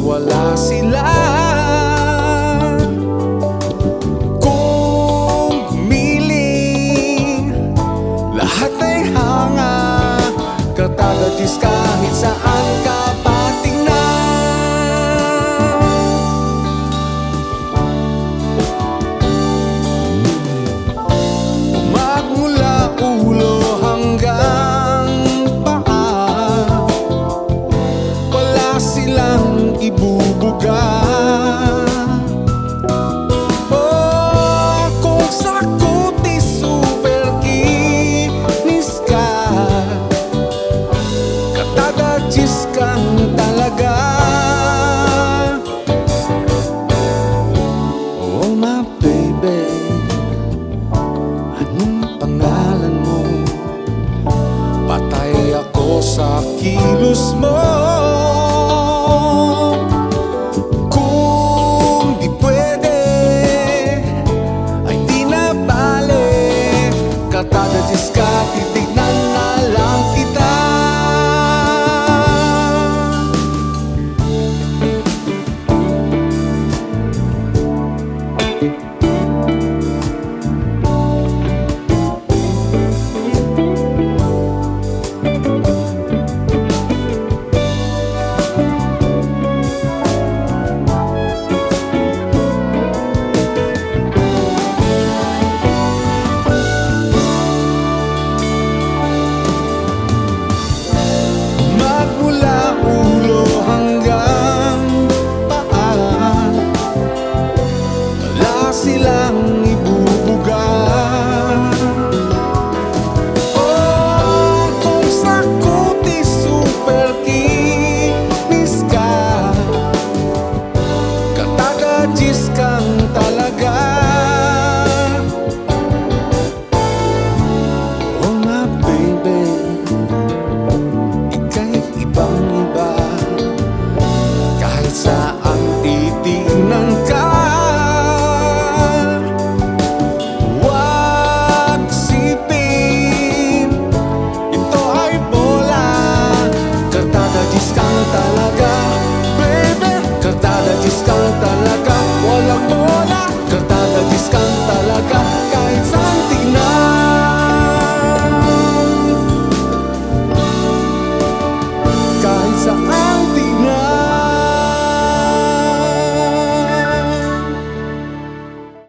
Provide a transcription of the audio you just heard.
wala sila. Kung humiling, lahat ay hanga. Katagatis kahit saan ka patingnan. Magmula ulo hanggang paa, wala silang ibubuga. Oh, kung sa kutis super kinis ka, katagachis kang talaga. Oh my baby, anong pangalan mo? Patay ako sa kilos mo. Kung di pwede, ay di na bale. Katagachis ka, titignan na lang kita. Magmula ulo hanggang paa, wala silang ibubuga. Oh, kung sa kutis super kinis ka, katagachis kang talaga. Oh my baby, ika'y ibang-iba. Kahit saan titignan ka,